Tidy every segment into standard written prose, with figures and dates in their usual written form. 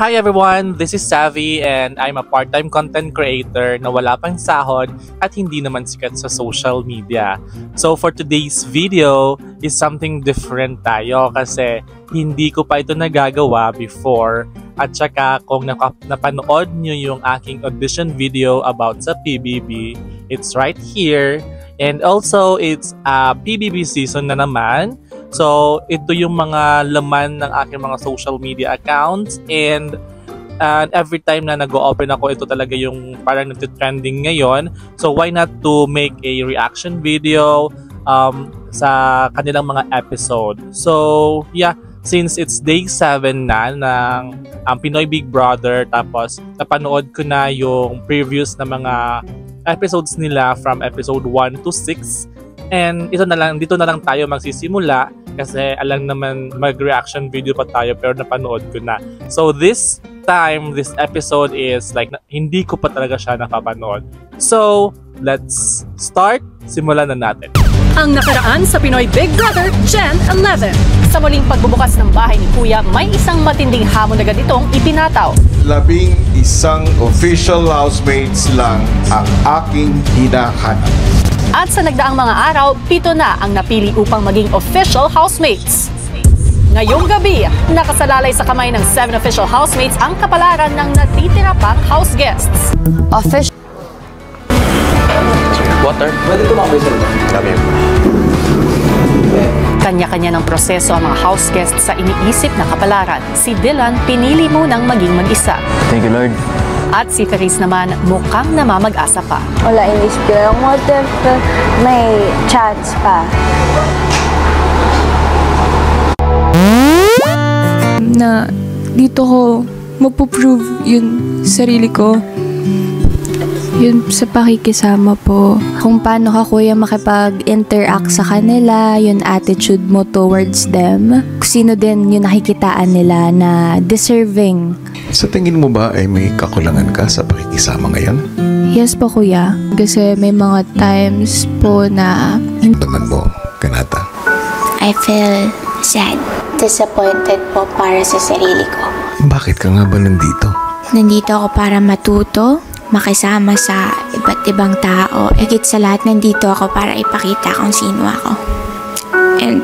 Hi everyone, this is Savvy and I'm a part-time content creator na wala pang sahod at hindi naman sikat sa social media. So for today's video is something different tayo kasi hindi ko pa ito nagagawa before at saka kung napanood nyo yung aking audition video about sa PBB, it's right here. And also it's a PBB season na naman. So, ito yung mga laman ng aking mga social media accounts and every time na nag-open ako, ito talaga yung parang nagtitrending ngayon. So, why not to make a reaction video sa kanilang mga episode. So, yeah, since it's day 7 na ng Pinoy Big Brother, tapos napanood ko na yung previews na mga episodes nila from episode 1 to 6. And dito na lang tayo magsisimula kasi alam naman mag-reaction video pa tayo pero napanood ko na. So this time, this episode is like hindi ko pa talaga siya nakapanood. So let's start. Simulan na natin. Ang nakaraan sa Pinoy Big Brother Gen 11. Sa muling pagbubukas ng bahay ni Kuya, may isang matinding hamon agad itong ipinataw. 11 official housemates lang ang aking hinahanap. At sa nagdaang mga araw, 7 na ang napili upang maging official housemates. Ngayong gabi, nakasalalay sa kamay ng 7 official housemates ang kapalaran ng natitira pang house guests. Official. Water? Pwede tumakbo sa kami. Kanya-kanya ng proseso ang mga house guests sa iniisip na kapalaran. Si Dylan pinili munang maging mag-isa. Thank you, Lord. At si Therese naman mukhang namamag-asa pa. Wala, inisip ko lang, what if may chance pa? Na dito ko mapuprove yung sarili ko. Yun sa pakikisama po. Kung paano ka, kuya, makipag-interact sa kanila, yung attitude mo towards them. Kung sino din yung nakikitaan nila na deserving. Sa tingin mo ba ay may kakulangan ka sa pakikisama ngayon? Yes po, kuya. Kasi may mga times po na... Naman mo, Kanata. I feel sad. Disappointed po para sa sarili ko. Bakit ka nga ba nandito? Nandito ako para matuto, makisama sa iba't ibang tao. Higit sa lahat, nandito ako para ipakita kung sino ako. And,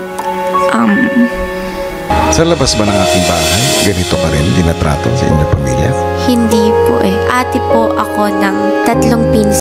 Sa labas ba ng aking bahay, ganito ka rin dinatrato sa inyong pamilya? hindi po eh. Ate po ako ng 3 pinsan.